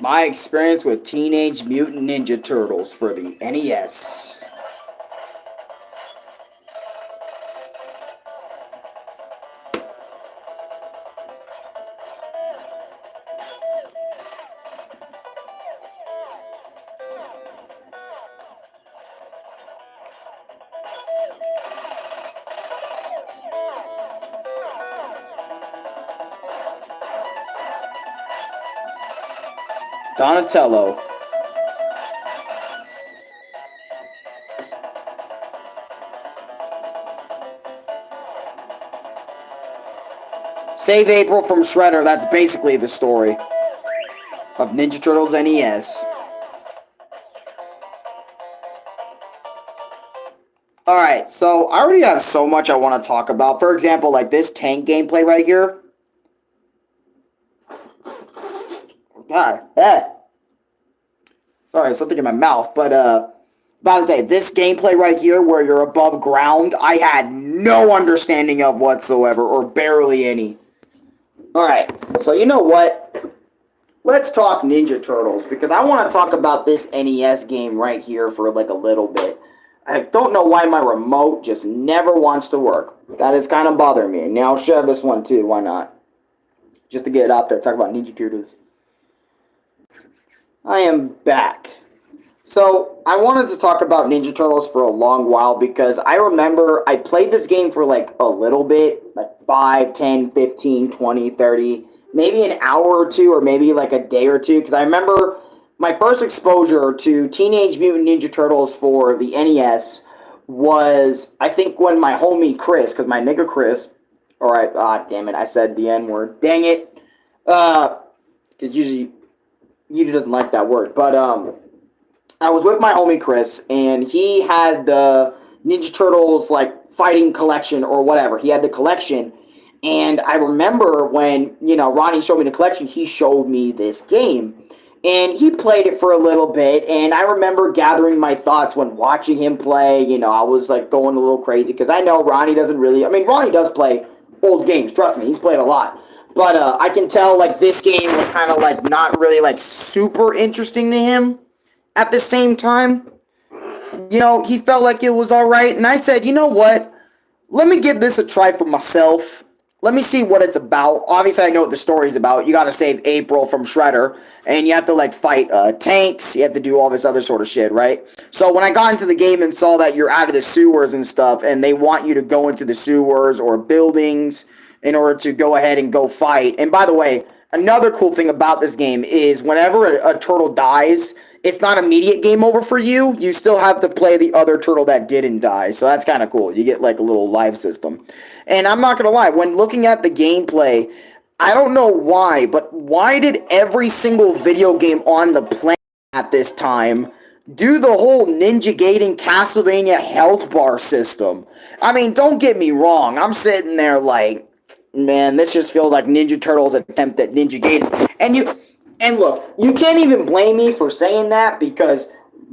My experience with Teenage Mutant Ninja Turtles for the NES. Donatello. Save April from Shredder, that's basically the story of Ninja Turtles NES. Alright, so I already have so much I want to talk about. For example, like this tank gameplay right here. God, sorry, something in my mouth, but about to say, this gameplay right here where you're above ground, I had no understanding of whatsoever, or barely any. Alright, so you know what? Let's talk Ninja Turtles, because I want to talk about this NES game right here for like a little bit. I don't know why my remote just never wants to work. That is kind of bothering me. Now I'll share this one too, why not? Just to get it out there, talk about Ninja Turtles. I am back. So, I wanted to talk about Ninja Turtles for a long while because I remember I played this game for like a little bit, like 5, 10, 15, 20, 30, maybe an hour or two, or maybe like a day or two, because I remember my first exposure to Teenage Mutant Ninja Turtles for the NES was, I think, when my homie Chris, because my nigga Chris, alright, damn it, I said the N-word, dang it, because usually doesn't like that word, but, I was with my homie Chris, and he had the Ninja Turtles, like, fighting collection or whatever. He had the collection, and I remember when, you know, Ronnie showed me the collection, he showed me this game, and he played it for a little bit, and I remember gathering my thoughts when watching him play. You know, I was, like, going a little crazy, because I know Ronnie doesn't really, I mean, Ronnie does play old games, trust me, he's played a lot. But I can tell, like, this game was kind of, like, not really, like, super interesting to him. At the same time, you know, he felt like it was alright, and I said, you know what? Let me give this a try for myself. Let me see what it's about. Obviously, I know what the story's about. You gotta save April from Shredder, and you have to, like, fight tanks. You have to do all this other sort of shit, right? So when I got into the game and saw that you're out of the sewers and stuff, and they want you to go into the sewers or buildings in order to go ahead and go fight. And by the way, another cool thing about this game is whenever a turtle dies, it's not immediate game over for you. You still have to play the other turtle that didn't die. So that's kind of cool. You get like a little live system. And I'm not going to lie, when looking at the gameplay, I don't know why, but why did every single video game on the planet at this time do the whole Ninja Gaiden Castlevania health bar system? I mean, don't get me wrong. I'm sitting there like, man, this just feels like Ninja Turtles' attempt at Ninja Gaiden. And look, you can't even blame me for saying that because,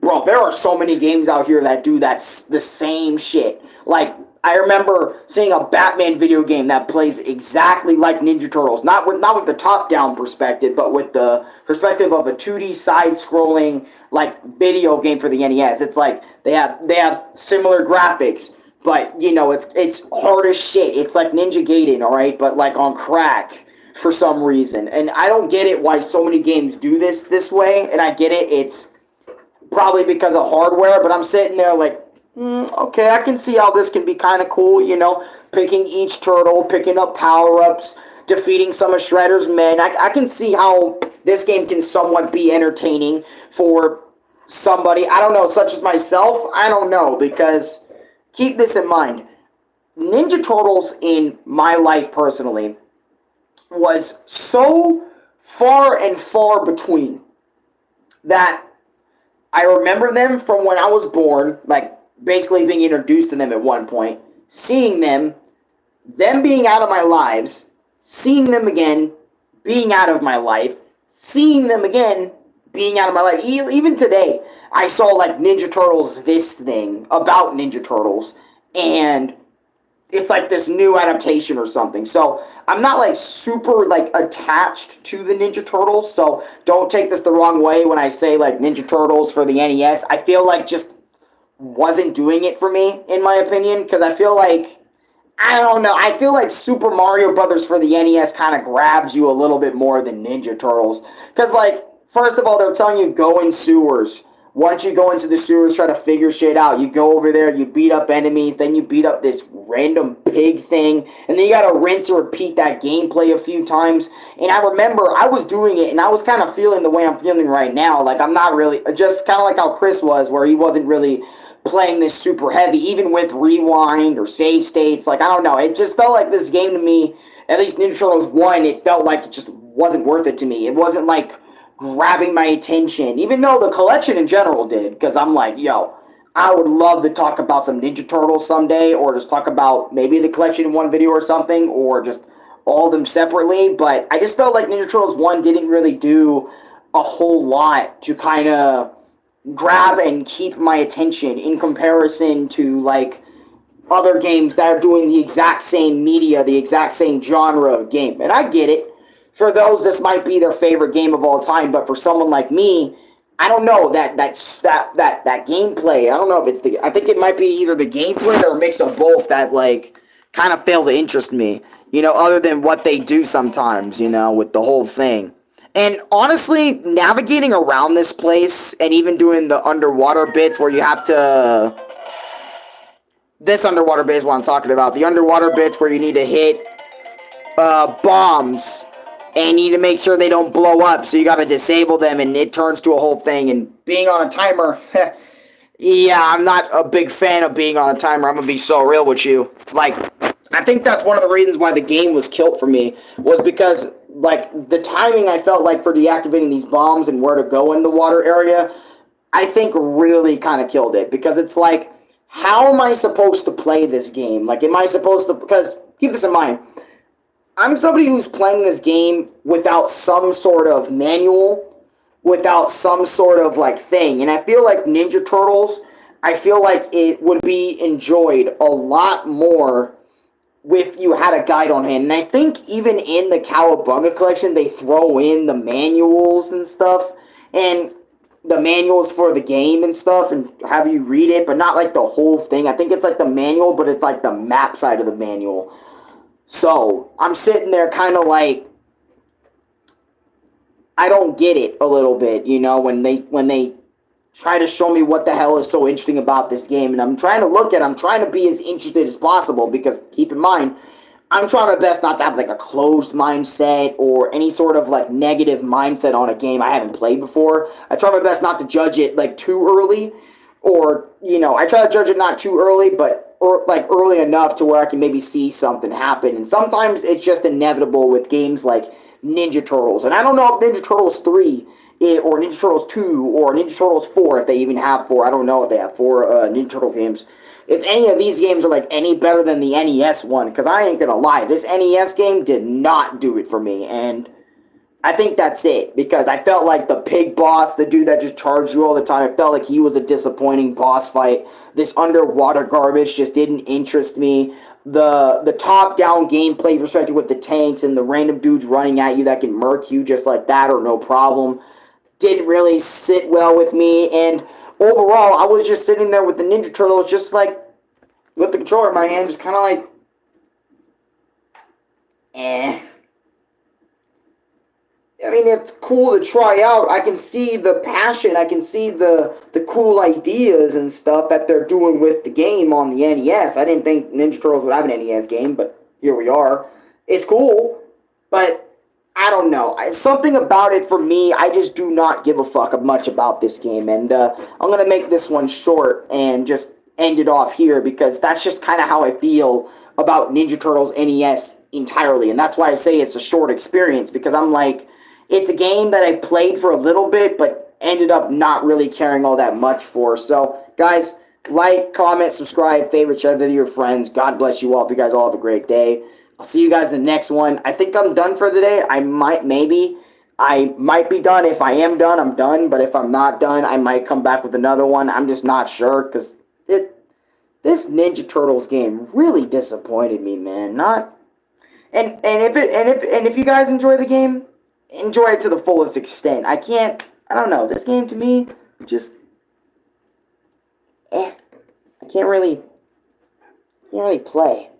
bro, there are so many games out here that do the same shit. Like, I remember seeing a Batman video game that plays exactly like Ninja Turtles. Not with the top-down perspective, but with the perspective of a 2D side-scrolling, like, video game for the NES. It's like, they have similar graphics. But, you know, it's hard as shit. It's like Ninja Gaiden, alright? But, like, on crack for some reason. And I don't get it why so many games do this way. And I get it. It's probably because of hardware. But I'm sitting there like, okay, I can see how this can be kind of cool, you know? Picking each turtle, picking up power-ups, defeating some of Shredder's men. I can see how this game can somewhat be entertaining for somebody, I don't know, such as myself. I don't know, because keep this in mind. Ninja Turtles in my life personally was so far and far between that I remember them from when I was born, like basically being introduced to them at one point, seeing them being out of my lives, seeing them again, being out of my life, seeing them again, being out of my life. Even today, I saw like Ninja Turtles, this thing about Ninja Turtles, and it's like this new adaptation or something. So I'm not like super like attached to the Ninja Turtles. So don't take this the wrong way when I say like Ninja Turtles for the NES. I feel like just wasn't doing it for me in my opinion because I feel like I don't know. I feel like Super Mario Brothers for the NES kind of grabs you a little bit more than Ninja Turtles. Because, like, first of all, they're telling you go in sewers. Once you go into the sewers, try to figure shit out. You go over there, you beat up enemies, then you beat up this random pig thing, and then you gotta rinse and repeat that gameplay a few times. And I remember I was doing it, and I was kind of feeling the way I'm feeling right now. Like, I'm not really, just kind of like how Chris was, where he wasn't really playing this super heavy, even with rewind or save states. Like, I don't know. It just felt like this game to me, at least Ninja Turtles 1, it felt like it just wasn't worth it to me. It wasn't like grabbing my attention, even though the collection in general did, because I'm like, yo, I would love to talk about some Ninja Turtles someday, or just talk about maybe the collection in one video or something, or just all of them separately. But I just felt like Ninja Turtles 1 didn't really do a whole lot to kind of grab and keep my attention in comparison to like other games that are doing the exact same media, the exact same genre of game. And I get it. For those, this might be their favorite game of all time, but for someone like me, I don't know that gameplay. I don't know if it's the. I think it might be either the gameplay or a mix of both that like kind of fail to interest me. You know, other than what they do sometimes. You know, with the whole thing. And honestly, navigating around this place and even doing the underwater bits where you have to... This underwater bit is what I'm talking about. The underwater bits where you need to hit bombs and you need to make sure they don't blow up. So you got to disable them and it turns to a whole thing. And being on a timer... yeah, I'm not a big fan of being on a timer. I'm going to be so real with you. Like, I think that's one of the reasons why the game was killed for me. Was because... like, the timing I felt like for deactivating these bombs and where to go in the water area, I think really kind of killed it. Because it's like, how am I supposed to play this game? Like, am I supposed to... because, keep this in mind, I'm somebody who's playing this game without some sort of manual, without some sort of, like, thing. And I feel like Ninja Turtles, I feel like it would be enjoyed a lot more if you had a guide on hand. And I think even in the Cowabunga collection, they throw in the manuals and stuff, and the manuals for the game and stuff, and have you read it, but not like the whole thing. I think it's like the manual, but it's like the map side of the manual. So, I'm sitting there kind of like, I don't get it a little bit, you know, when they try to show me what the hell is so interesting about this game. And I'm trying to be as interested as possible because, keep in mind, I'm trying my best not to have like a closed mindset or any sort of like negative mindset on a game I haven't played before. I try my best not to judge it like too early, or, you know, I try to judge it not too early, but like early enough to where I can maybe see something happen. And sometimes it's just inevitable with games like Ninja Turtles. And I don't know if Ninja Turtles 3 or Ninja Turtles 2 or Ninja Turtles 4, if they even have 4. I don't know if they have 4 Ninja Turtle games. If any of these games are like any better than the NES one, because I ain't gonna lie, this NES game did not do it for me, and I think that's it, because I felt like the pig boss, the dude that just charged you all the time, I felt like he was a disappointing boss fight. This underwater garbage just didn't interest me. The top-down gameplay perspective with the tanks and the random dudes running at you that can murk you just like that or no problem didn't really sit well with me, and overall, I was just sitting there with the Ninja Turtles, just like, with the controller in my hand, just kind of like, eh. I mean, it's cool to try out. I can see the passion, I can see the cool ideas and stuff that they're doing with the game on the NES. I didn't think Ninja Turtles would have an NES game, but here we are. It's cool, but I don't know. Something about it for me, I just do not give a fuck much about this game. And I'm going to make this one short and just end it off here because that's just kind of how I feel about Ninja Turtles NES entirely. And that's why I say it's a short experience, because I'm like, it's a game that I played for a little bit but ended up not really caring all that much for. So, guys, like, comment, subscribe, favorite, share with your friends. God bless you all. Hope you guys all have a great day. I'll see you guys in the next one. I think I'm done for the day. I might be done. If I am done, I'm done. But if I'm not done, I might come back with another one. I'm just not sure, because this this Ninja Turtles game really disappointed me, man. Not and if you guys enjoy the game, enjoy it to the fullest extent. I don't know. This game to me just I can't really play.